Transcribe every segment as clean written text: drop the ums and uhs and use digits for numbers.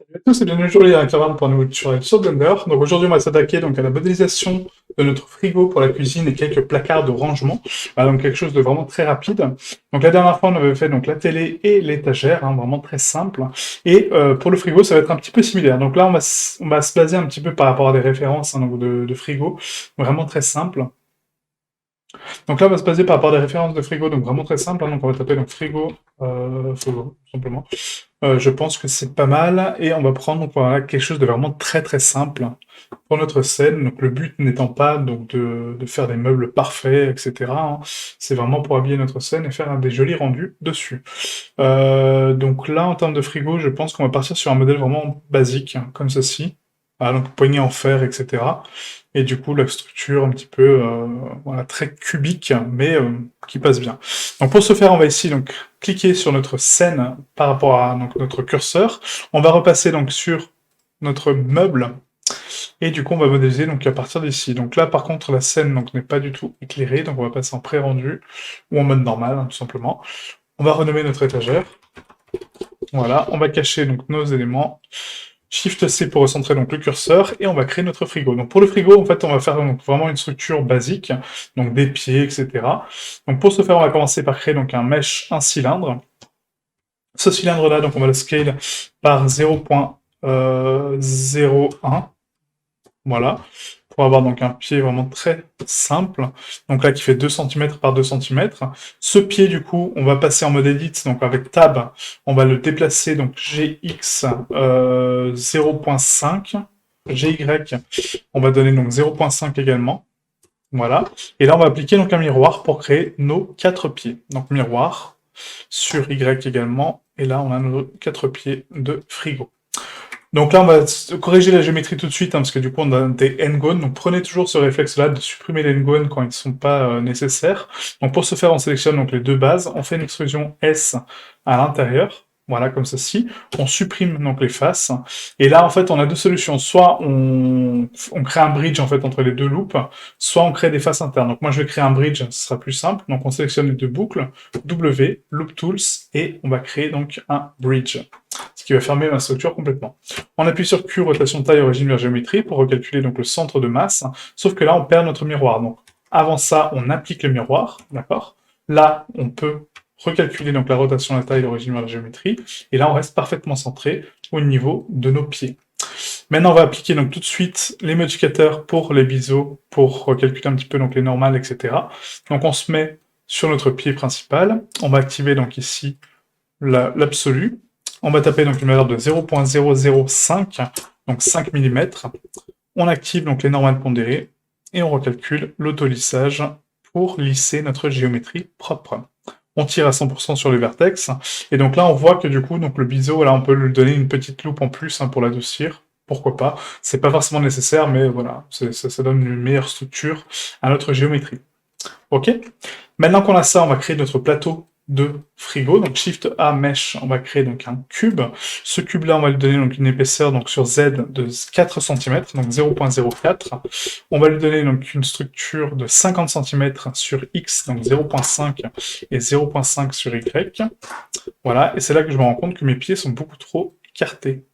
Salut à tous et bienvenue aujourd'hui à Claverne pour un nouveau tutoriel sur Blender. Donc aujourd'hui on va s'attaquer donc à la modélisation de notre frigo pour la cuisine et quelques placards de rangement. Donc quelque chose de vraiment très rapide. Donc la dernière fois on avait fait donc la télé et l'étagère, vraiment très simple. Et pour le frigo ça va être un petit peu similaire. Donc là on va se baser un petit peu par rapport à des références donc de frigo, vraiment très simple. Donc là, on va se baser par rapport à des références de frigo, donc vraiment très simple. Donc on va taper donc frigo, tout simplement. Je pense que c'est pas mal, et on va prendre donc, voilà, quelque chose de vraiment très très simple pour notre scène. Donc le but n'étant pas donc de faire des meubles parfaits, etc. C'est vraiment pour habiller notre scène et faire des jolis rendus dessus. Donc là, en termes de frigo, je pense qu'on va partir sur un modèle vraiment basique, comme ceci. Donc poignée en fer, etc. Et du coup, la structure un petit peu voilà, très cubique, mais qui passe bien. Donc pour ce faire, on va ici donc cliquer sur notre scène par rapport à donc, notre curseur. On va repasser donc sur notre meuble, et du coup, on va modéliser donc à partir d'ici. Donc là, par contre, la scène donc n'est pas du tout éclairée, donc on va passer en pré-rendu, ou en mode normal, tout simplement. On va renommer notre étagère. Voilà, on va cacher donc nos éléments. Shift C pour recentrer donc le curseur, et on va créer notre frigo. Donc pour le frigo, en fait, on va faire donc vraiment une structure basique, donc des pieds, etc. Donc pour ce faire, on va commencer par créer donc un cylindre. Ce cylindre-là, donc on va le scale par 0.01. Voilà, pour avoir donc un pied vraiment très simple, donc là qui fait 2 cm par 2 cm. Ce pied du coup, on va passer en mode edit, donc avec tab, on va le déplacer, donc GX 0.5, GY, on va donner donc 0.5 également, voilà. Et là on va appliquer donc un miroir pour créer nos 4 pieds. Donc miroir, sur Y également, et là on a nos 4 pieds de frigo. Donc là, on va corriger la géométrie tout de suite, parce que du coup, on a des n-gones. Donc prenez toujours ce réflexe-là de supprimer les n-gones quand ils ne sont pas nécessaires. Donc pour ce faire, on sélectionne donc les deux bases, on fait une extrusion S à l'intérieur, voilà, comme ceci. On supprime donc les faces. Et là, en fait, on a deux solutions. Soit on crée un bridge en fait entre les deux loops, soit on crée des faces internes. Donc moi, je vais créer un bridge, ce sera plus simple. Donc on sélectionne les deux boucles, W, Loop Tools, et on va créer donc un bridge, ce qui va fermer ma structure complètement. On appuie sur Q, rotation taille, origine vers géométrie, pour recalculer donc le centre de masse, sauf que là, on perd notre miroir. Donc, avant ça, on applique le miroir, d'accord? Là, on peut recalculer donc la rotation, la taille, l'origine vers la géométrie, et là, on reste parfaitement centré au niveau de nos pieds. Maintenant, on va appliquer donc tout de suite les modificateurs pour les biseaux, pour recalculer un petit peu donc les normales, etc. Donc, on se met sur notre pied principal, on va activer donc ici l'absolu. On va taper donc une valeur de 0.005, donc 5 mm. On active donc les normales pondérées, et on recalcule l'autolissage pour lisser notre géométrie propre. On tire à 100% sur les vertex, et donc là on voit que du coup donc le biseau, là on peut lui donner une petite loupe en plus pour l'adoucir, pourquoi pas. C'est pas forcément nécessaire, mais voilà, ça donne une meilleure structure à notre géométrie. Ok. Maintenant qu'on a ça, on va créer notre plateau de frigo. Donc Shift A Mesh, on va créer donc un cube. Ce cube-là, on va lui donner donc une épaisseur donc sur Z de 4 cm, donc 0.04. On va lui donner donc une structure de 50 cm sur X, donc 0.5, et 0.5 sur Y. Voilà, et c'est là que je me rends compte que mes pieds sont beaucoup trop écartés.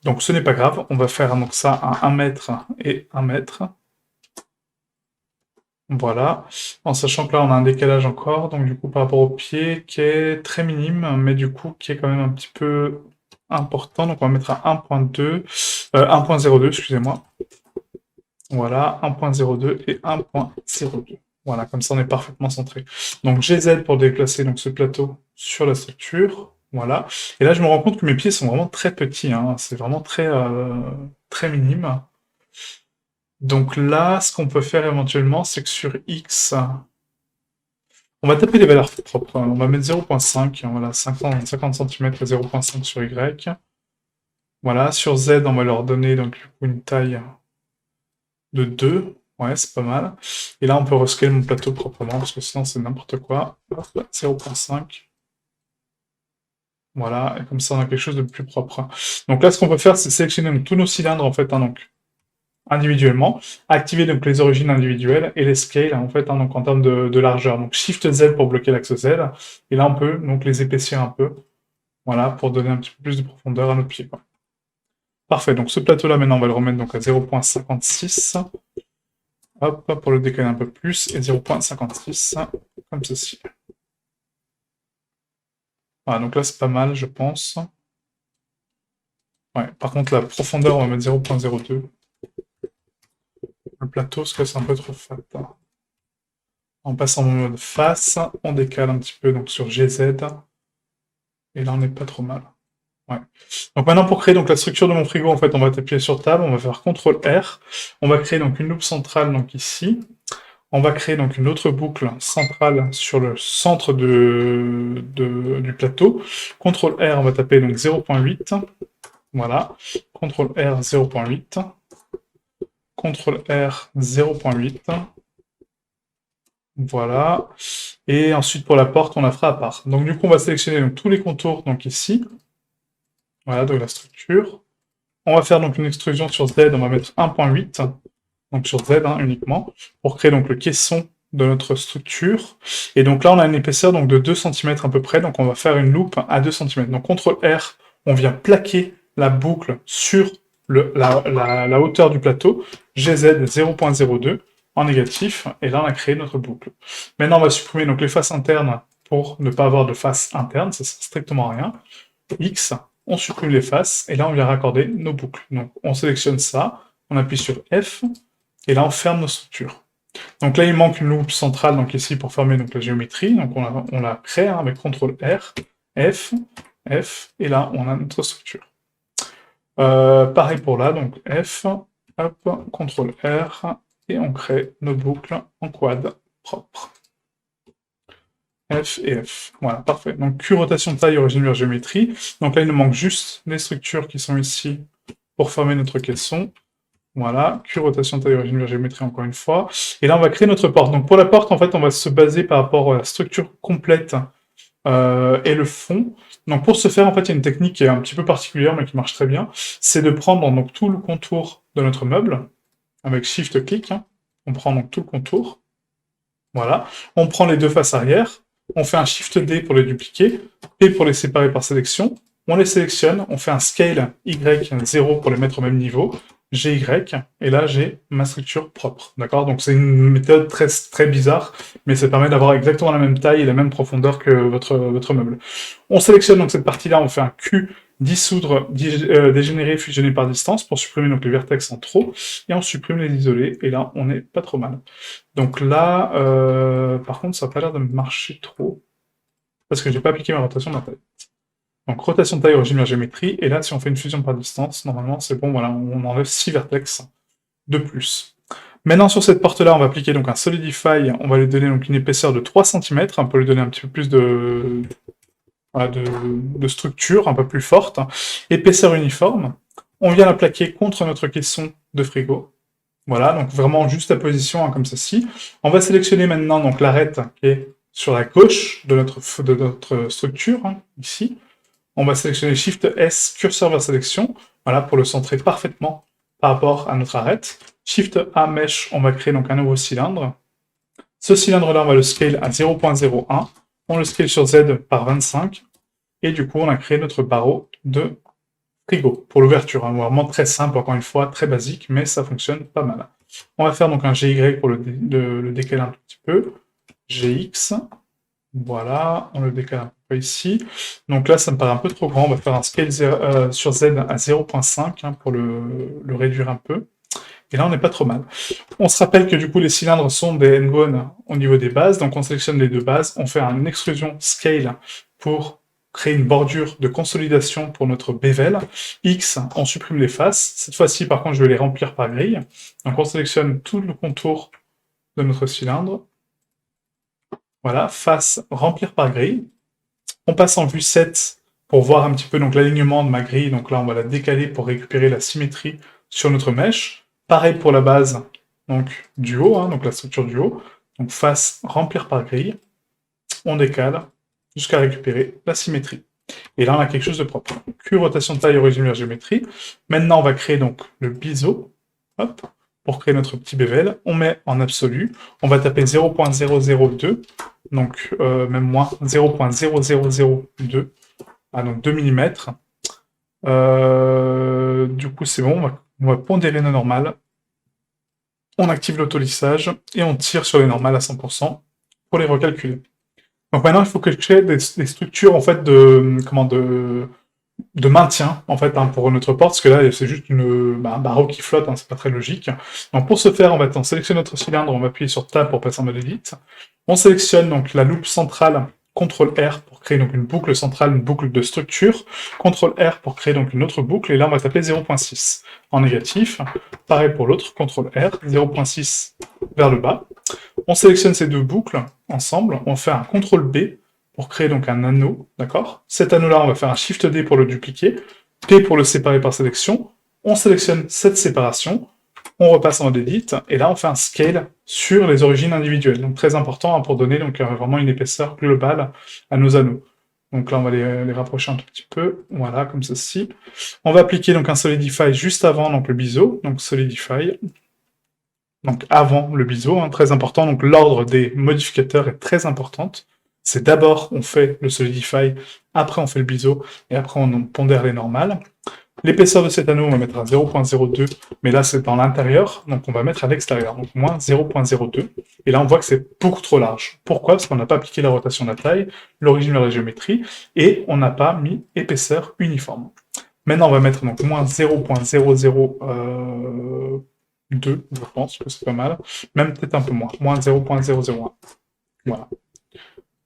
Donc ce n'est pas grave, on va faire donc ça à 1 mètre et 1 mètre. Voilà, en sachant que là on a un décalage encore, donc du coup par rapport au pied qui est très minime, mais du coup qui est quand même un petit peu important, donc on va mettre à 1.2, 1.02, excusez-moi. Voilà, 1.02 et 1.02. Voilà, comme ça on est parfaitement centré. Donc GZ pour déplacer donc ce plateau sur la structure, voilà. Et là je me rends compte que mes pieds sont vraiment très petits, c'est vraiment très minime. Donc là, ce qu'on peut faire éventuellement, c'est que sur X, on va taper les valeurs propres. On va mettre 0.5, voilà, 50 cm et 0.5 sur Y. Voilà, sur Z, on va leur donner donc une taille de 2. Ouais, c'est pas mal. Et là, on peut rescaler mon plateau proprement, parce que sinon, c'est n'importe quoi. 0.5. Voilà, et comme ça, on a quelque chose de plus propre. Donc là, ce qu'on peut faire, c'est sélectionner donc, tous nos cylindres, en fait, donc individuellement, activer donc les origines individuelles et les scales en fait donc en termes de largeur. Donc Shift Z pour bloquer l'axe Z, et là on peut donc les épaissir un peu, voilà, pour donner un petit peu plus de profondeur à nos pieds, quoi. Parfait, donc ce plateau-là, maintenant, on va le remettre donc à 0.56. Hop, pour le décaler un peu plus, et 0.56, comme ceci. Voilà, donc là, c'est pas mal, je pense. Ouais, par contre, la profondeur, on va mettre 0.02. Le plateau, parce que c'est un peu trop fat. On passe en mode face, on décale un petit peu donc sur GZ, et là, on n'est pas trop mal. Ouais. Donc maintenant, pour créer donc la structure de mon frigo, en fait, on va appuyer sur Tab, on va faire CTRL-R, on va créer donc une loupe centrale donc ici, on va créer donc une autre boucle centrale sur le centre du plateau. CTRL-R, on va taper donc 0.8, voilà, CTRL-R 0.8, CTRL-R 0.8, voilà, et ensuite pour la porte, on la fera à part. Donc du coup, on va sélectionner donc, tous les contours donc ici, voilà, de la structure. On va faire donc une extrusion sur Z, on va mettre 1.8, donc sur Z hein, uniquement, pour créer donc le caisson de notre structure. Et donc là, on a une épaisseur donc, de 2 cm à peu près, donc on va faire une loupe à 2 cm. Donc CTRL-R, on vient plaquer la boucle sur la hauteur du plateau, GZ 0.02 en négatif, et là on a créé notre boucle. Maintenant, on va supprimer donc les faces internes pour ne pas avoir de face interne, ça sert strictement à rien. X, on supprime les faces, et là on vient raccorder nos boucles. Donc on sélectionne ça, on appuie sur F, et là on ferme nos structures. Donc là il manque une loupe centrale donc ici pour fermer donc, la géométrie, donc on la crée hein, avec CTRL-R, F, F, et là on a notre structure. Pareil pour là, donc F, hop, CTRL-R, et on crée nos boucles en quad propre. F et F. Voilà, parfait. Donc, Q, rotation de taille, origine vers géométrie. Donc là, il nous manque juste les structures qui sont ici pour former notre caisson. Voilà, Q, rotation de taille, origine vers géométrie, encore une fois. Et là, on va créer notre porte. Donc pour la porte, en fait, on va se baser par rapport à la structure complète et le fond. Donc pour ce faire, en fait, il y a une technique qui est un petit peu particulière, mais qui marche très bien. C'est de prendre donc tout le contour de notre meuble, avec Shift-clic. Hein. On prend donc tout le contour. Voilà. On prend les deux faces arrière, on fait un Shift-D pour les dupliquer, P pour les séparer par sélection, on les sélectionne, on fait un Scale Y0 pour les mettre au même niveau, GY, et là j'ai ma structure propre, d'accord? Donc c'est une méthode très, très bizarre, mais ça permet d'avoir exactement la même taille et la même profondeur que votre meuble. On sélectionne donc cette partie-là, on fait un Q, dissoudre, dégénérer, fusionner par distance, pour supprimer donc les vertex en trop, et on supprime les isolés, et là on est pas trop mal. Donc là, par contre, ça n'a pas l'air de marcher trop, parce que j'ai pas appliqué ma rotation de la taille. Donc rotation de taille, origine vers géométrie, et là, si on fait une fusion par distance, normalement, c'est bon, voilà, on enlève 6 vertex de plus. Maintenant, sur cette porte-là, on va appliquer donc un Solidify, on va lui donner donc une épaisseur de 3 cm, on peut lui donner un petit peu plus voilà, de structure, un peu plus forte. Épaisseur uniforme, on vient la plaquer contre notre caisson de frigo, voilà, donc vraiment juste la position hein, comme ceci. On va sélectionner maintenant donc l'arête qui est sur la gauche de notre structure, hein, ici. On va sélectionner Shift S, curseur vers sélection, voilà, pour le centrer parfaitement par rapport à notre arête. Shift A, Mesh, on va créer donc un nouveau cylindre. Ce cylindre-là, on va le scale à 0.01. On le scale sur Z par 25. Et du coup, on a créé notre barreau de frigo pour l'ouverture. Hein, vraiment très simple, encore une fois, très basique, mais ça fonctionne pas mal. On va faire donc un GY pour le décaler un tout petit peu. GX, voilà, on le décale un peu ici. Donc là, ça me paraît un peu trop grand. On va faire un scale sur Z à 0.5 hein, pour le réduire un peu. Et là, on n'est pas trop mal. On se rappelle que du coup, les cylindres sont des n-gones au niveau des bases. Donc on sélectionne les deux bases. On fait une extrusion scale pour créer une bordure de consolidation pour notre bevel. X, on supprime les faces. Cette fois-ci, par contre, je vais les remplir par grille. Donc on sélectionne tout le contour de notre cylindre. Voilà, face, remplir par grille. On passe en vue 7 pour voir un petit peu l'alignement de ma grille. Donc là, on va la décaler pour récupérer la symétrie sur notre mèche. Pareil pour la base donc, du haut, hein, donc la structure du haut. Donc face, remplir par grille. On décale jusqu'à récupérer la symétrie. Et là, on a quelque chose de propre. Q, rotation de taille, origine vers géométrie. Maintenant, on va créer donc le biseau. Hop, pour créer notre petit bevel. On met en absolu. On va taper 0.002. Donc, même moins, 0.0002. Ah, donc 2 mm. Du coup, c'est bon, on va pondérer nos normales. On active l'autolissage et on tire sur les normales à 100% pour les recalculer. Donc maintenant, il faut que je crée des structures en fait de maintien en fait pour notre porte, parce que là c'est juste un barreau qui flotte, c'est pas très logique. Donc pour ce faire, on sélectionne notre cylindre, on va appuyer sur Tab pour passer en mode Edit. On sélectionne donc la loupe centrale, CTRL R pour créer donc une boucle centrale, une boucle de structure, CTRL R pour créer donc une autre boucle, et là on va taper 0.6 en négatif. Pareil pour l'autre, CTRL R, 0.6 vers le bas. On sélectionne ces deux boucles ensemble, on fait un CTRL B pour créer donc un anneau, d'accord? Cet anneau-là, on va faire un Shift D pour le dupliquer, P pour le séparer par sélection, on sélectionne cette séparation, on repasse en mode Edit, et là on fait un Scale sur les origines individuelles, donc très important pour donner donc vraiment une épaisseur globale à nos anneaux. Donc là on va les rapprocher un tout petit peu, voilà, comme ceci. On va appliquer donc un Solidify juste avant donc le biseau, donc Solidify, donc avant le biseau, très important, donc l'ordre des modificateurs est très importante. C'est d'abord on fait le Solidify, après on fait le biseau, et après on pondère les normales. L'épaisseur de cet anneau, on va mettre à 0.02, mais là c'est dans l'intérieur, donc on va mettre à l'extérieur, donc moins 0.02, et là on voit que c'est beaucoup trop large. Pourquoi? Parce qu'on n'a pas appliqué la rotation de la taille, l'origine de la géométrie, et on n'a pas mis épaisseur uniforme. Maintenant on va mettre donc moins 0.002, je pense que c'est pas mal, même peut-être un peu moins, moins 0.001. Voilà.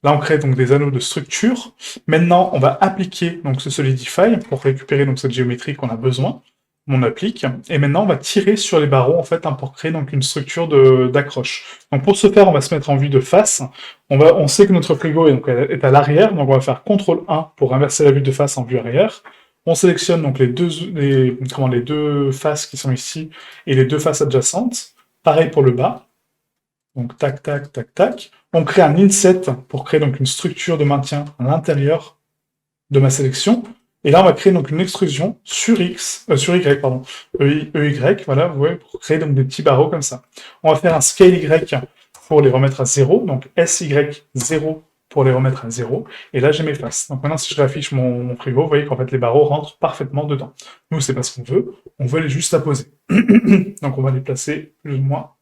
Là, on crée donc des anneaux de structure. Maintenant, on va appliquer donc ce Solidify pour récupérer donc cette géométrie qu'on a besoin. On applique, et maintenant on va tirer sur les barreaux en fait pour créer donc une structure d'accroche. Donc pour ce faire, on va se mettre en vue de face. On sait que notre frigo est à l'arrière, donc on va faire CTRL 1 pour inverser la vue de face en vue arrière. On sélectionne donc les deux faces qui sont ici et les deux faces adjacentes. Pareil pour le bas. Donc tac, tac, tac, tac. On crée un inset pour créer donc une structure de maintien à l'intérieur de ma sélection. Et là, on va créer donc une extrusion sur Y, pardon, EY, voilà, vous voyez, pour créer donc des petits barreaux comme ça. On va faire un scale Y pour les remettre à 0, donc SY0 pour les remettre à 0, et là j'ai mes faces. Donc maintenant, si je réaffiche mon frigo, vous voyez qu'en fait les barreaux rentrent parfaitement dedans. Nous, c'est pas ce qu'on veut les juste à poser. Donc on va les placer plus ou moins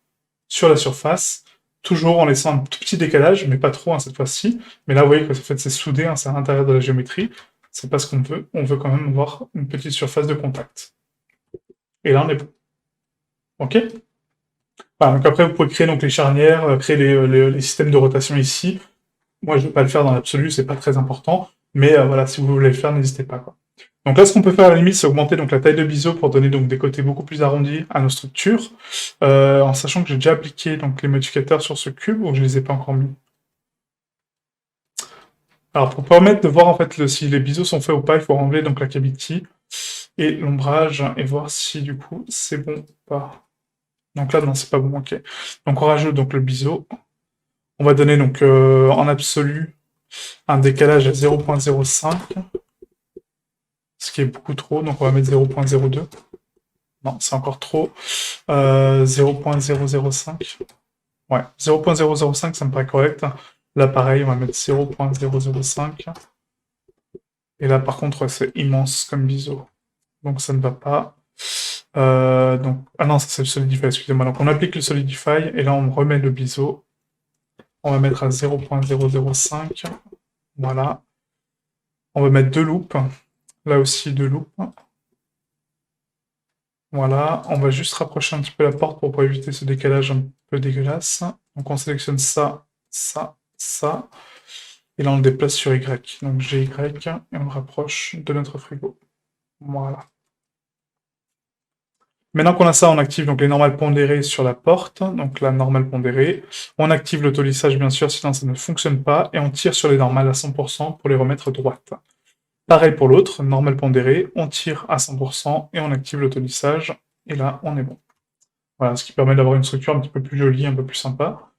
sur la surface, toujours en laissant un tout petit décalage, mais pas trop cette fois-ci. Mais là, vous voyez que en fait, c'est soudé, c'est à l'intérieur de la géométrie. C'est pas ce qu'on veut. On veut quand même avoir une petite surface de contact. Et là, on est bon. OK? Voilà, donc après, vous pouvez créer donc les charnières, créer les systèmes de rotation ici. Moi, je ne vais pas le faire dans l'absolu, c'est pas très important. Mais voilà, si vous voulez le faire, n'hésitez pas, quoi. Donc là, ce qu'on peut faire à la limite, c'est augmenter donc la taille de biseau pour donner donc des côtés beaucoup plus arrondis à nos structures, en sachant que j'ai déjà appliqué donc les modificateurs sur ce cube ou je les ai pas encore mis. Alors pour permettre de voir en fait si les biseaux sont faits ou pas, il faut enlever donc la cavity et l'ombrage et voir si du coup c'est bon ou pas. Donc là non, c'est pas bon, ok. Donc on rajoute donc le biseau. On va donner donc en absolu un décalage à 0.05. Ce qui est beaucoup trop, donc on va mettre 0.02. Non, c'est encore trop. 0.005. Ouais, 0.005, ça me paraît correct. Là, pareil, on va mettre 0.005. Et là, par contre, c'est immense comme biseau. Donc, ça ne va pas. Ah non, ça c'est le Solidify, excusez-moi. Donc, on applique le Solidify, et là, on remet le biseau. On va mettre à 0.005. Voilà. On va mettre deux loupes. Là aussi, deux loupes. Voilà, on va juste rapprocher un petit peu la porte pour éviter ce décalage un peu dégueulasse. Donc on sélectionne ça, ça, ça. Et là on le déplace sur Y. Donc GY et on le rapproche de notre frigo. Voilà. Maintenant qu'on a ça, on active donc les normales pondérées sur la porte. Donc la normale pondérée. On active l'autolissage bien sûr, sinon ça ne fonctionne pas. Et on tire sur les normales à 100% pour les remettre droites. Pareil pour l'autre, normale pondérée, on tire à 100% et on active l'autolissage. Et là, on est bon. Voilà, ce qui permet d'avoir une structure un petit peu plus jolie, un peu plus sympa.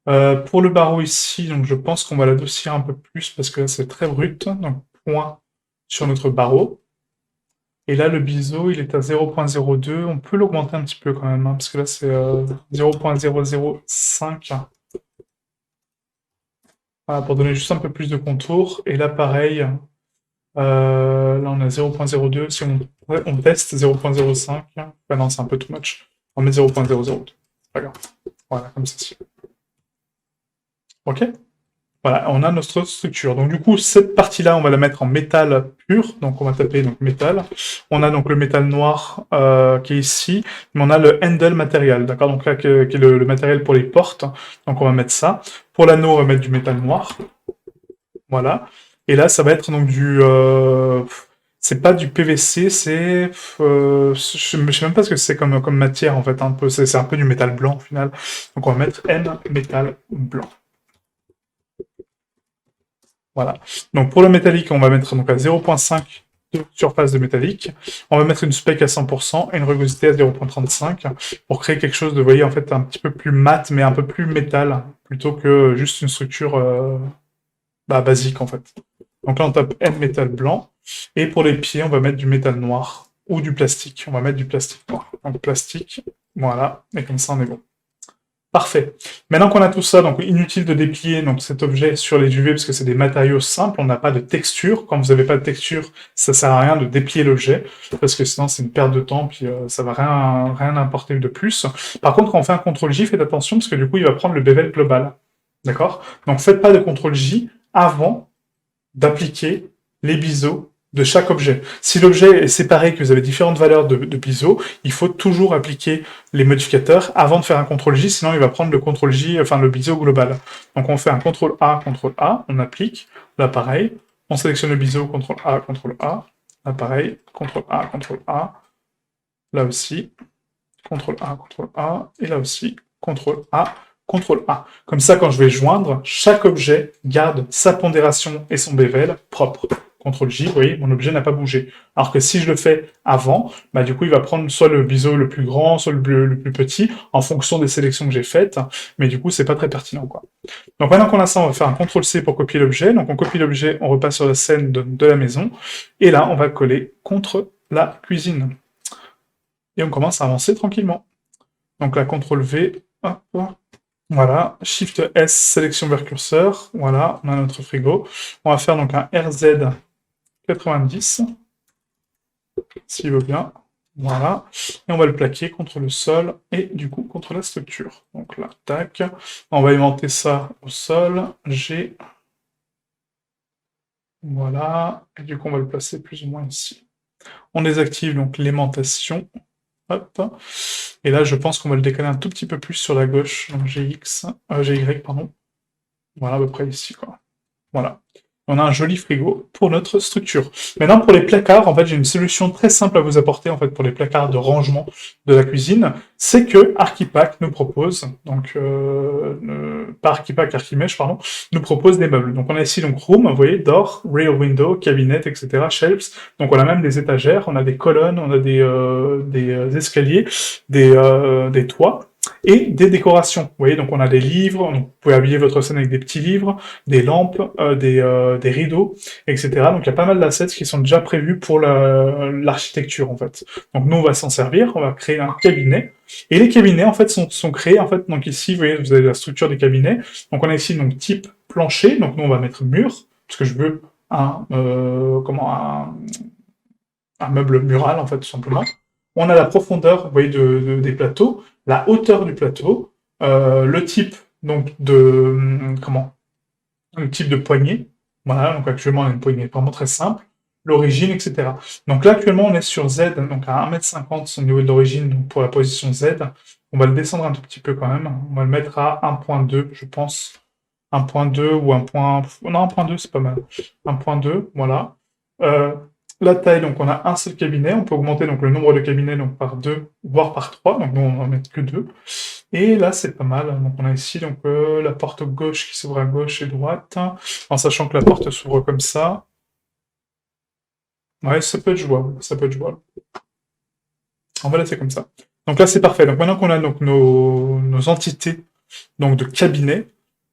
Pour le barreau ici, donc je pense qu'on va l'adoucir un peu plus parce que là c'est très brut, donc point sur notre barreau. Et là le biseau il est à 0.02, on peut l'augmenter un petit peu quand même, parce que là c'est 0.005. Voilà, pour donner juste un peu plus de contour. Et là pareil, là là, on a 0.02. Si on teste 0.05, bah non, c'est un peu too much. On met 0.002. Pas grave. Voilà, comme ceci. Ok? Voilà, on a notre structure. Donc du coup, cette partie-là, on va la mettre en métal pur. Donc on va taper donc métal. On a donc le métal noir qui est ici, mais on a le handle matériel, d'accord? Donc là, qui est le matériel pour les portes. Donc on va mettre ça. Pour l'anneau, on va mettre du métal noir. Voilà. Et là, ça va être donc du... c'est pas du PVC, c'est... je sais même pas ce que c'est comme matière, en fait. Un peu, c'est un peu du métal blanc, au final. Donc on va mettre N métal blanc. Voilà. Donc pour le métallique, on va mettre donc à 0.5 de surface de métallique. On va mettre une spec à 100% et une rugosité à 0.35 pour créer quelque chose de, vous voyez, en fait, un petit peu plus mat, mais un peu plus métal, plutôt que juste une structure basique, en fait. Donc là, on tape N métal blanc. Et pour les pieds, on va mettre du métal noir ou du plastique. On va mettre du plastique noir. Donc plastique, voilà. Et comme ça, on est bon. Parfait. Maintenant qu'on a tout ça, donc inutile de déplier donc, cet objet sur les UV parce que c'est des matériaux simples, on n'a pas de texture. Quand vous n'avez pas de texture, ça sert à rien de déplier l'objet parce que sinon c'est une perte de temps puis ça va rien apporter de plus. Par contre, quand on fait un CTRL J, faites attention parce que du coup il va prendre le bevel global. D'accord? Donc faites pas de CTRL J avant d'appliquer les biseaux de chaque objet. Si l'objet est séparé, que vous avez différentes valeurs de biseaux, il faut toujours appliquer les modificateurs avant de faire un CTRL J, sinon il va prendre le CTRL J, enfin le biseau global. Donc on fait un CTRL A, on applique, là pareil, on sélectionne le biseau, CTRL A, là pareil, CTRL A, là aussi, CTRL A, et là aussi, CTRL A. Comme ça, quand je vais joindre, chaque objet garde sa pondération et son bevel propre. CTRL J, vous voyez, mon objet n'a pas bougé. Alors que si je le fais avant, bah du coup, il va prendre soit le biseau le plus grand, soit le plus petit, en fonction des sélections que j'ai faites, mais du coup, c'est pas très pertinent, quoi. Donc maintenant qu'on a ça, on va faire un CTRL C pour copier l'objet. Donc on copie l'objet, on repasse sur la scène de la maison, et là, on va coller contre la cuisine. Et on commence à avancer tranquillement. Donc là, CTRL V, hop, voilà, Shift S, sélection vers curseur, voilà, on a notre frigo. On va faire donc un RZ90, s'il veut bien, voilà, et on va le plaquer contre le sol et du coup contre la structure. Donc là, tac, on va aimanter ça au sol, G, voilà, et du coup on va le placer plus ou moins ici. On désactive donc l'aimantation, hop, et là je pense qu'on va le décaler un tout petit peu plus sur la gauche, donc GY, pardon, voilà à peu près ici, quoi. Voilà. On a un joli frigo pour notre structure. Maintenant, pour les placards, en fait, j'ai une solution très simple à vous apporter, en fait, pour les placards de rangement de la cuisine. C'est que Archipack nous propose, donc, pas Archipack, Archimesh, pardon, nous propose des meubles. Donc, on a ici, donc, Room, vous voyez, door, rear window, cabinet, etc., shelves. Donc, on a même des étagères, on a des colonnes, on a des escaliers, des toits et des décorations. Vous voyez, donc on a des livres, donc vous pouvez habiller votre scène avec des petits livres, des lampes, des rideaux, etc. Donc il y a pas mal d'assets qui sont déjà prévus pour l'architecture en fait. Donc nous on va s'en servir, on va créer un cabinet. Et les cabinets en fait sont créés en fait. Donc ici vous voyez vous avez la structure des cabinets. Donc on a ici donc type plancher. Donc nous on va mettre mur parce que je veux un meuble mural en fait tout simplement. On a la profondeur, vous voyez, des plateaux, la hauteur du plateau, le type donc le type de poignée. Voilà, donc actuellement on a une poignée vraiment très simple, l'origine, etc. Donc là actuellement on est sur Z, donc à 1,50 m au niveau de l'origine, donc pour la position Z. On va le descendre un tout petit peu quand même. On va le mettre à 1.2, je pense. 1.2 ou 1. Non, 1.2 c'est pas mal. 1.2, voilà. La taille, donc on a un seul cabinet, on peut augmenter donc le nombre de cabinets donc par 2, voire par 3, donc nous on va mettre que 2. Et là c'est pas mal, donc on a ici donc la porte gauche qui s'ouvre à gauche et droite, en sachant que la porte s'ouvre comme ça. Ouais, ça peut être jouable, ça peut être jouable. On va laisser comme ça. Donc là c'est parfait, donc maintenant qu'on a donc nos entités donc de cabinets,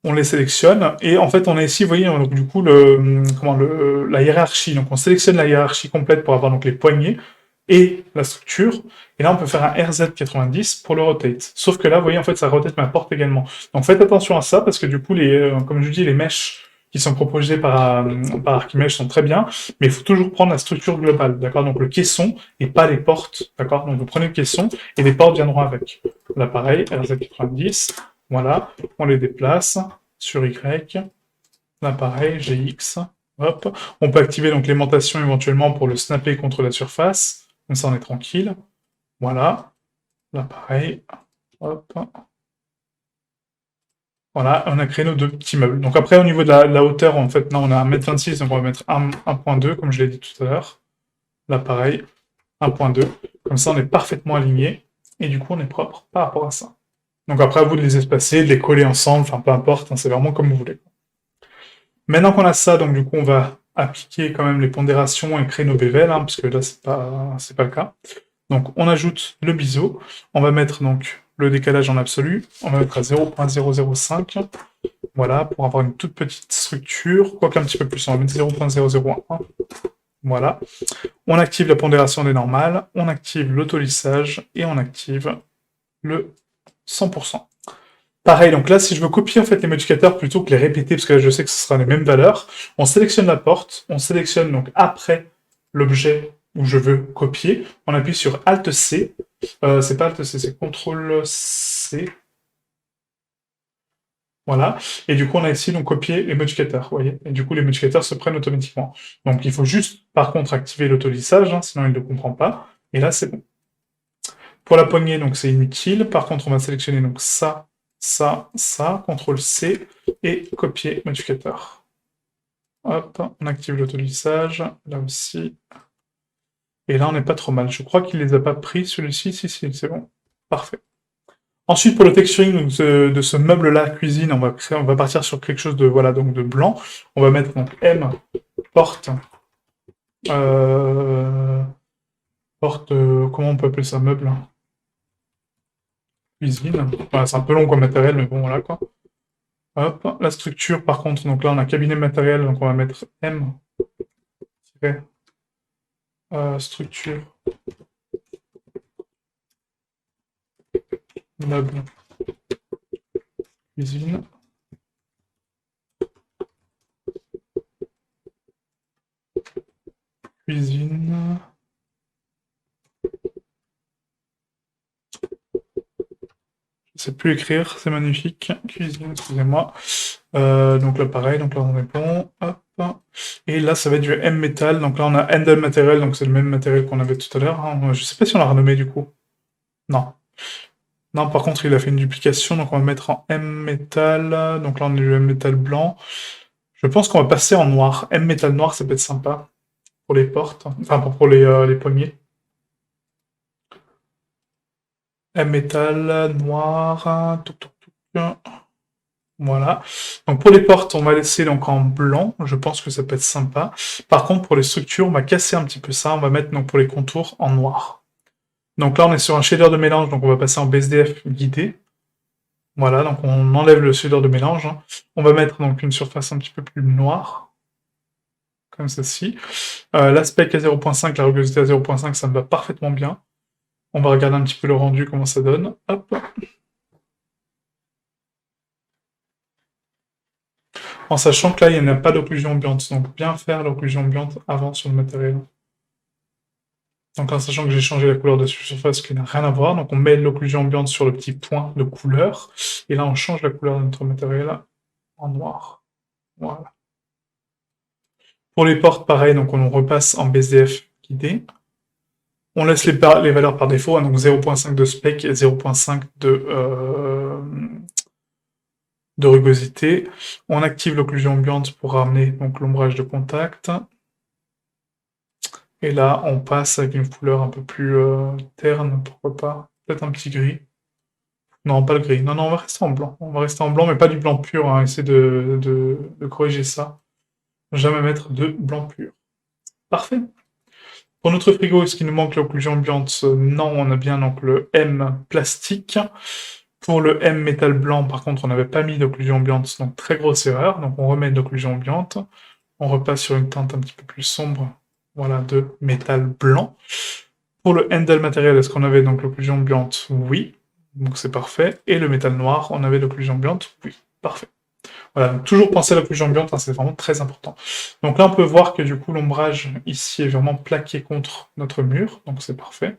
on les sélectionne, et en fait on a ici, vous voyez, donc du coup, la hiérarchie, donc on sélectionne la hiérarchie complète pour avoir donc les poignées, et la structure, et là on peut faire un RZ90 pour le rotate. Sauf que là, vous voyez, en fait, ça rotate ma porte également. Donc faites attention à ça, parce que du coup, comme je dis, les mèches qui sont proposés par Archimède sont très bien, mais il faut toujours prendre la structure globale, d'accord? Donc le caisson et pas les portes, d'accord? Donc vous prenez le caisson et les portes viendront avec. Là pareil, RZ90, voilà, on les déplace sur Y, là pareil, GX, hop. On peut activer donc l'aimantation éventuellement pour le snapper contre la surface, comme ça on est tranquille, voilà, là pareil, hop. Voilà, on a créé nos deux petits meubles. Donc après, au niveau de la hauteur, en fait, non, on a 1m26, donc on va mettre 1.2, comme je l'ai dit tout à l'heure. Là, pareil, 1.2. Comme ça, on est parfaitement aligné. Et du coup, on est propre par rapport à ça. Donc après, à vous de les espacer, de les coller ensemble, enfin, peu importe, hein, c'est vraiment comme vous voulez. Maintenant qu'on a ça, donc du coup, on va appliquer quand même les pondérations et créer nos bévels, hein, parce que là, c'est pas le cas. Donc, on ajoute le biseau. On va mettre donc le décalage en absolu. On va mettre à 0.005. Voilà, pour avoir une toute petite structure, quoique un petit peu plus, on va mettre 0.001. Voilà. On active la pondération des normales, on active l'autolissage et on active le 100%. Pareil, donc là, si je veux copier en fait les modificateurs plutôt que les répéter, parce que là, je sais que ce sera les mêmes valeurs, on sélectionne la porte, on sélectionne donc après l'objet où je veux copier, on appuie sur Alt-C, c'est pas Alt-C, c'est CTRL-C, voilà, et du coup on a ici donc copié les modificateurs, vous voyez, et du coup les modificateurs se prennent automatiquement. Donc il faut juste par contre activer l'autolissage, hein, sinon il ne comprend pas, et là c'est bon. Pour la poignée, donc c'est inutile, par contre on va sélectionner donc ça, ça, ça, CTRL-C, et copier modificateur. Hop, on active l'autolissage, là aussi. Et là on n'est pas trop mal, je crois qu'il les a pas pris celui-ci, si, c'est bon, parfait. Ensuite, pour le texturing de ce meuble-là, cuisine, on va partir sur quelque chose de, voilà, donc de blanc. On va mettre donc M, porte, comment on peut appeler ça, meuble? Cuisine. Voilà, c'est un peu long comme matériel, mais bon, voilà, quoi. Hop, la structure, par contre, donc là, on a cabinet matériel, donc on va mettre M, structure, meuble, cuisine. Cuisine. Je sais plus écrire, c'est magnifique. Cuisine, excusez-moi. Donc là, pareil, donc là, on répond. Hop. Et là, ça va être du M-Metal. Donc là, on a Handle Material, donc c'est le même matériel qu'on avait tout à l'heure. Hein. Je sais pas si on l'a renommé, du coup. Non. Non, par contre, il a fait une duplication, donc on va mettre en M-Metal. Donc là, on a du M-Metal blanc. Je pense qu'on va passer en noir. M-Metal noir, ça peut être sympa. Pour les portes. Enfin, pour les poignées. M-Metal noir. Touc, touc, touc. Voilà. Donc pour les portes, on va laisser donc en blanc. Je pense que ça peut être sympa. Par contre, pour les structures, on va casser un petit peu ça. On va mettre donc pour les contours en noir. Donc là, on est sur un shader de mélange, donc on va passer en BSDF guidé. Voilà, donc on enlève le shader de mélange. On va mettre donc une surface un petit peu plus noire. Comme ceci. L'aspect à 0.5, la rugosité à 0.5, ça me va parfaitement bien. On va regarder un petit peu le rendu, comment ça donne. Hop. En sachant que là, il n'y a pas d'occlusion ambiante, donc bien faire l'occlusion ambiante avant sur le matériel. Donc en sachant que j'ai changé la couleur de surface qui n'a rien à voir, donc on met l'occlusion ambiante sur le petit point de couleur, et là on change la couleur de notre matériel en noir. Voilà. Pour les portes, pareil, donc on repasse en BSDF guidé. On laisse les valeurs par défaut, hein, donc 0.5 de spec et 0.5 de rugosité. On active l'occlusion ambiante pour ramener donc l'ombrage de contact. Et là, on passe avec une couleur un peu plus terne, pourquoi pas. Peut-être un petit gris. Non, pas le gris. Non, non, on va rester en blanc. On va rester en blanc, mais pas du blanc pur. Hein. Essayer de corriger ça. Jamais mettre de blanc pur. Parfait. Pour notre frigo, est-ce qu'il nous manque l'occlusion ambiante? Non, on a bien donc le M plastique. Pour le M métal blanc, par contre, on n'avait pas mis d'occlusion ambiante, donc très grosse erreur. Donc on remet de l'occlusion ambiante. On repasse sur une teinte un petit peu plus sombre, voilà, de métal blanc. Pour le handle matériel, est-ce qu'on avait donc l'occlusion ambiante? Oui, donc c'est parfait. Et le métal noir, on avait l'occlusion ambiante? Oui, parfait. Voilà, donc toujours penser à la couche ambiante, hein, c'est vraiment très important. Donc là, on peut voir que du coup, l'ombrage ici est vraiment plaqué contre notre mur, donc c'est parfait.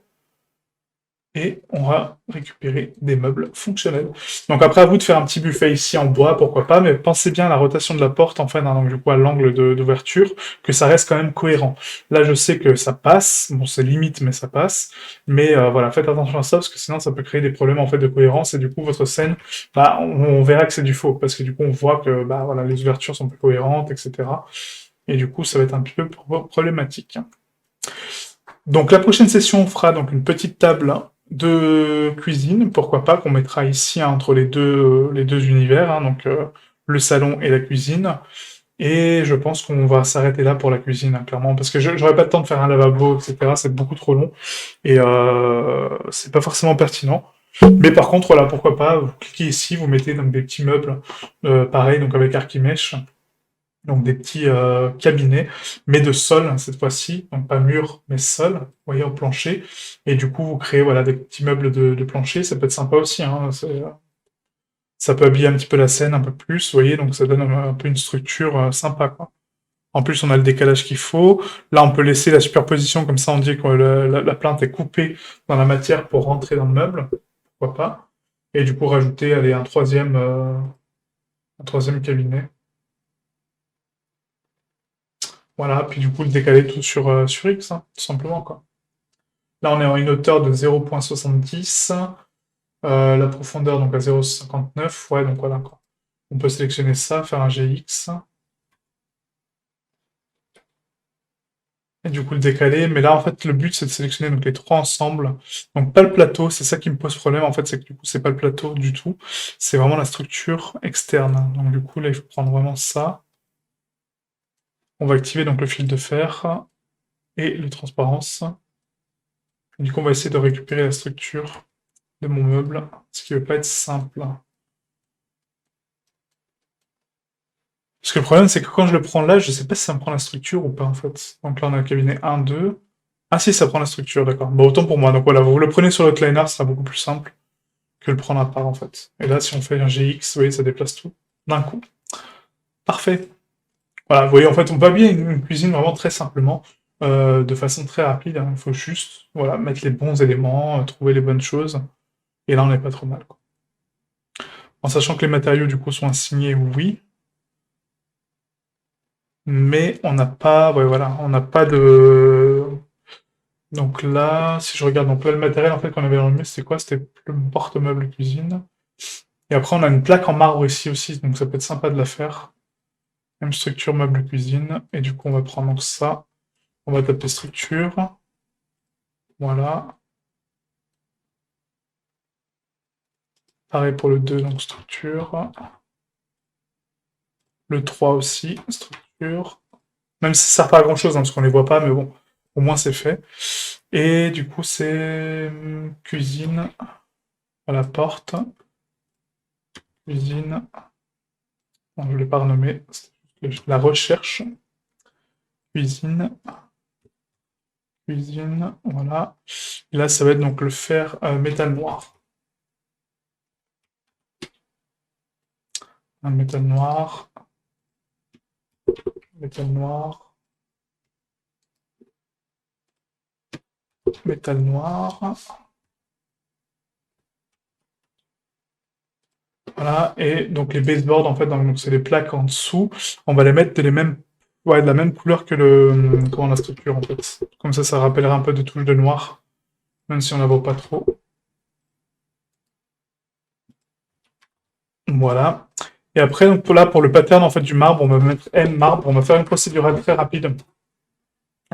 Et on va récupérer des meubles fonctionnels. Donc après, à vous de faire un petit buffet ici en bois, pourquoi pas, mais pensez bien à la rotation de la porte, en fait, hein, donc du coup à l'angle d'ouverture, que ça reste quand même cohérent. Là, je sais que ça passe, bon, c'est limite, mais ça passe, mais voilà, faites attention à ça, parce que sinon, ça peut créer des problèmes, en fait, de cohérence, et du coup, votre scène, bah, on verra que c'est du faux, parce que du coup, on voit que, bah, voilà, les ouvertures sont plus cohérentes, etc. Et du coup, ça va être un petit peu problématique. Donc la prochaine session, on fera donc une petite table de cuisine, pourquoi pas, qu'on mettra ici hein, entre les deux univers, hein, donc le salon et la cuisine. Et je pense qu'on va s'arrêter là pour la cuisine, hein, clairement, parce que j'aurais pas le temps de faire un lavabo, etc. C'est beaucoup trop long et c'est pas forcément pertinent. Mais par contre, voilà, pourquoi pas, vous cliquez ici, vous mettez donc des petits meubles, pareil, donc avec Archimèche, donc des petits cabinets, mais de sol cette fois-ci, donc pas mur, mais sol, vous voyez, au plancher, et du coup vous créez voilà, des petits meubles de plancher, ça peut être sympa aussi, hein, ça peut habiller un petit peu la scène un peu plus, vous voyez, donc ça donne un peu une structure sympa, quoi. En plus, on a le décalage qu'il faut. Là, on peut laisser la superposition, comme ça on dit que la plinthe est coupée dans la matière pour rentrer dans le meuble, pourquoi pas. Et du coup, rajouter allez, un troisième cabinet. Voilà, puis du coup, le décaler tout sur X, hein, tout simplement, quoi. Là, on est en une hauteur de 0,70, la profondeur, donc à 0,59, ouais, donc voilà, quoi. On peut sélectionner ça, faire un GX, et du coup le décaler, mais là, en fait, le but, c'est de sélectionner donc, les trois ensemble, donc pas le plateau, c'est ça qui me pose problème, en fait, c'est que du coup, c'est pas le plateau du tout, c'est vraiment la structure externe, donc du coup, là, il faut prendre vraiment ça, on va activer donc le fil de fer, et le transparence, du coup, on va essayer de récupérer la structure de mon meuble, ce qui ne va pas être simple. Parce que le problème, c'est que quand je le prends là, je sais pas si ça me prend la structure ou pas, en fait. Donc là, on a le cabinet 1, 2. Ah si, ça prend la structure, d'accord. Bon, autant pour moi. Donc voilà, vous le prenez sur le liner, ce sera beaucoup plus simple que le prendre à part, en fait. Et là, si on fait un GX, vous voyez, ça déplace tout d'un coup. Parfait. Voilà, vous voyez, en fait, on peut habiller une cuisine vraiment très simplement, de façon très rapide. Hein. Il faut juste, voilà, mettre les bons éléments, trouver les bonnes choses. Et là, on n'est pas trop mal, quoi. En sachant que les matériaux, du coup, sont assignés, oui. Mais on n'a pas, ouais, voilà, on n'a pas de... Donc là, si je regarde, donc là, le matériel, en fait, qu'on avait dans le mur, c'était quoi? C'était le porte-meuble cuisine. Et après, on a une plaque en marbre ici aussi, donc ça peut être sympa de la faire. Même structure meuble cuisine. Et du coup, on va prendre donc ça. On va taper structure. Voilà. Pareil pour le 2, donc structure. Le 3 aussi, structure. Même si ça sert pas à grand chose, hein, parce qu'on les voit pas, mais bon, au moins c'est fait. Et du coup, c'est cuisine à la porte. Cuisine. Non, je ne l'ai pas renommé. La recherche. Cuisine. Cuisine. Voilà. Et là, ça va être donc le fer métal noir. Un métal noir. Métal noir. Métal noir. Voilà, et donc les baseboards, en fait, donc c'est les plaques en dessous, on va les mettre ouais, de la même couleur que comment, la structure, en fait. Comme ça rappellera un peu de touches de noir, même si on la voit pas trop. Voilà. Et après, donc là, pour le pattern, en fait, du marbre, on va mettre M marbre, on va faire une procédure très rapide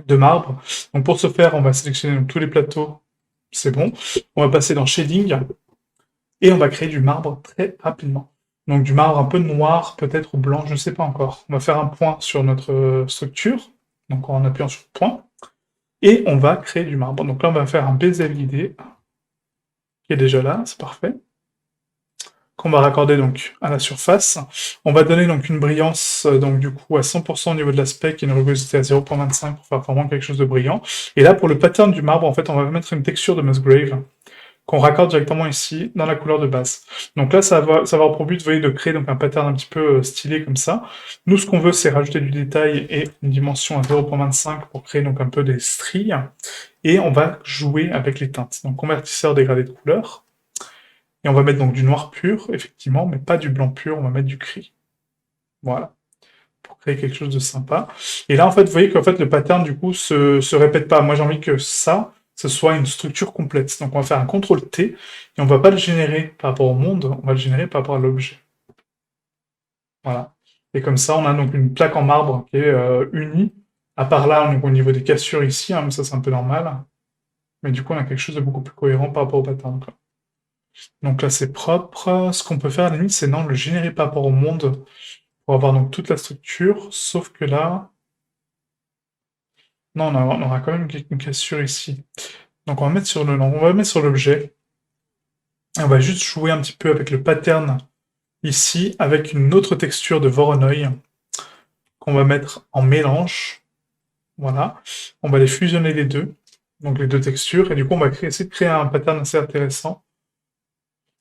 de marbre. Donc pour ce faire, on va sélectionner donc, tous les plateaux, c'est bon. On va passer dans Shading, et on va créer du marbre très rapidement. Donc du marbre un peu noir, peut-être ou blanc, je ne sais pas encore. On va faire un point sur notre structure, donc en appuyant sur point, et on va créer du marbre. Donc là, on va faire un BZLID, qui est déjà là, c'est parfait, qu'on va raccorder donc à la surface. On va donner donc une brillance, donc du coup à 100% au niveau de l'aspect, et une rugosité à 0,25 pour faire vraiment quelque chose de brillant. Et là, pour le pattern du marbre, en fait, on va mettre une texture de Musgrave, qu'on raccorde directement ici dans la couleur de base. Donc là, ça va avoir pour but, vous voyez, de créer donc un pattern un petit peu stylé comme ça. Nous, ce qu'on veut, c'est rajouter du détail et une dimension à 0.25 pour créer donc un peu des stries. Et on va jouer avec les teintes. Donc convertisseur dégradé de couleur. Et on va mettre donc du noir pur, effectivement, mais pas du blanc pur, on va mettre du gris. Voilà. Pour créer quelque chose de sympa. Et là, en fait, vous voyez qu'en fait, le pattern, du coup, se répète pas. Moi, j'ai envie que ça, ce soit une structure complète. Donc, on va faire un CTRL-T, et on va pas le générer par rapport au monde, on va le générer par rapport à l'objet. Voilà. Et comme ça, on a donc une plaque en marbre qui est unie. À part là, donc, au niveau des cassures ici, hein, mais ça, c'est un peu normal. Mais du coup, on a quelque chose de beaucoup plus cohérent par rapport au pattern, quoi. Donc là, c'est propre. Ce qu'on peut faire, à la limite, c'est non, le générer par rapport au monde pour avoir donc toute la structure, sauf que là... Non, on aura quand même une cassure ici. Donc on va mettre sur le nom, on va mettre sur l'objet. On va juste jouer un petit peu avec le pattern ici, avec une autre texture de Voronoi qu'on va mettre en mélange. Voilà. On va les fusionner les deux, donc les deux textures, et du coup on va essayer de créer un pattern assez intéressant.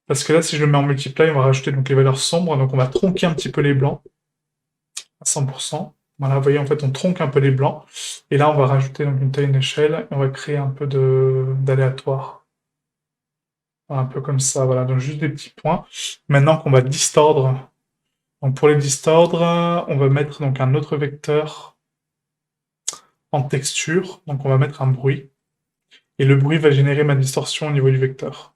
Parce que là, si je le mets en multiply, on va rajouter donc les valeurs sombres, donc on va tronquer un petit peu les blancs à 100%. Voilà, vous voyez, en fait, on tronque un peu les blancs. Et là, on va rajouter donc une taille d'échelle, et on va créer un peu d'aléatoire. Voilà, un peu comme ça, voilà, donc juste des petits points. Maintenant qu'on va distordre, donc pour les distordre, on va mettre donc un autre vecteur en texture, donc on va mettre un bruit. Et le bruit va générer ma distorsion au niveau du vecteur.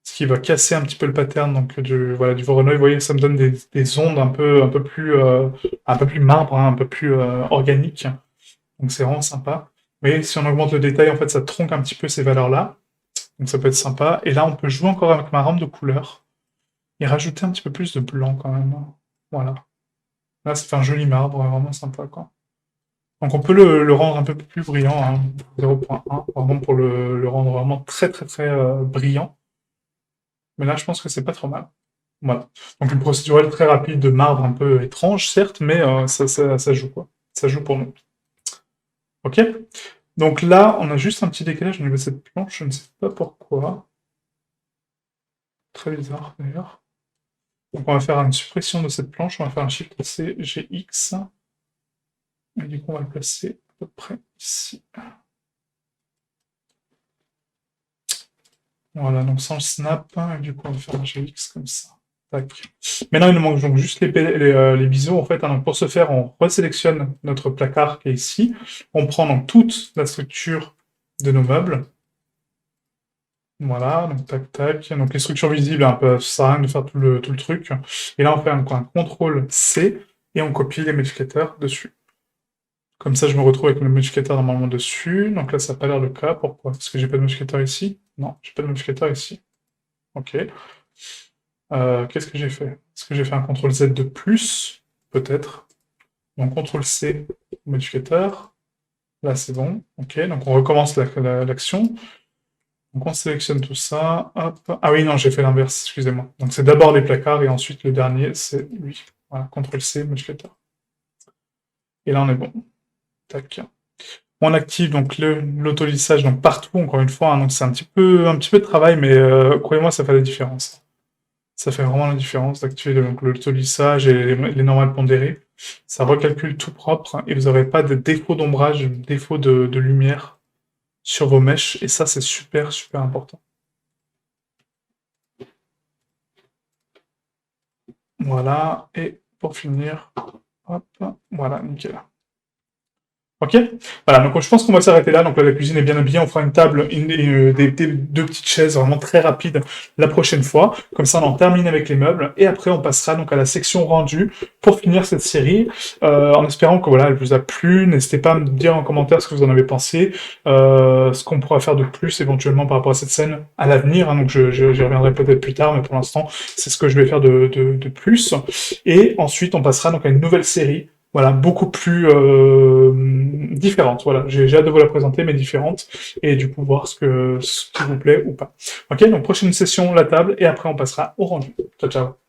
Ce qui va casser un petit peu le pattern donc du Voronoi. Vous voyez, ça me donne des ondes un peu plus marbre, hein, un peu plus organiques. Donc c'est vraiment sympa. Mais si on augmente le détail, en fait, ça tronque un petit peu ces valeurs-là. Donc ça peut être sympa. Et là, on peut jouer encore avec ma rampe de couleurs et rajouter un petit peu plus de blanc quand même. Voilà. Là, ça fait un joli marbre, vraiment sympa, quoi. Donc on peut le rendre un peu plus brillant, hein, 0.1, vraiment pour le rendre vraiment très très très brillant. Mais là, je pense que c'est pas trop mal. Voilà. Donc une procédurale très rapide de marbre un peu étrange, certes, mais ça joue, quoi. Ça joue pour nous. Ok? Donc là, on a juste un petit décalage au niveau de cette planche, je ne sais pas pourquoi. Très bizarre, d'ailleurs. Donc on va faire une suppression de cette planche, on va faire un Shift-C, GX. Et du coup, on va le placer à peu près ici. Voilà, donc sans le snap, et du coup, on va faire un GX comme ça. Tac. Maintenant, il nous manque donc juste les biseaux. En fait, hein, donc pour ce faire, on resélectionne notre placard qui est ici. On prend donc toute la structure de nos meubles. Voilà, donc tac tac. Donc les structures visibles, un peu, ça sert à rien de faire tout le truc. Et là, on fait un CTRL-C et on copie les modificateurs dessus. Comme ça, je me retrouve avec le modificateur normalement dessus. Donc là, ça n'a pas l'air le cas. Pourquoi? Parce que j'ai pas de modificateur ici? Non, j'ai pas de modificateur ici. Ok. Qu'est-ce que j'ai fait? Est-ce que j'ai fait un CTRL-Z de plus? Peut-être. Donc CTRL-C, modificateur. Là, c'est bon. Ok, donc on recommence l'action. Donc on sélectionne tout ça. Hop. Ah oui, non, j'ai fait l'inverse, excusez-moi. Donc c'est d'abord les placards et ensuite le dernier, c'est lui. Voilà, CTRL-C, modificateur. Et là, on est bon. Tac. On active donc l'autolissage donc partout, encore une fois, hein, donc c'est un petit peu de travail, mais croyez-moi, ça fait la différence. Ça fait vraiment la différence d'activer l'autolissage et les normales pondérées. Ça recalcule tout propre et vous n'aurez pas de défaut d'ombrage, de défaut de lumière sur vos mèches, et ça, c'est super, super important. Voilà, et pour finir, hop, voilà, nickel. Ok. Voilà, donc je pense qu'on va s'arrêter là. Donc là, la cuisine est bien habillée. On fera une table, deux petites chaises vraiment très rapides la prochaine fois. Comme ça, on en termine avec les meubles. Et après, on passera donc à la section rendue pour finir cette série. En espérant que voilà, elle vous a plu. N'hésitez pas à me dire en commentaire ce que vous en avez pensé. Ce qu'on pourra faire de plus éventuellement par rapport à cette scène à l'avenir. Hein. Donc j'y reviendrai peut-être plus tard, mais pour l'instant, c'est ce que je vais faire de plus. Et ensuite, on passera donc à une nouvelle série. Voilà, beaucoup plus différente. Voilà, j'ai hâte de vous la présenter, mais différente, et du coup voir ce qui vous plaît ou pas. Ok, donc prochaine session, la table, et après on passera au rendu. Ciao, ciao.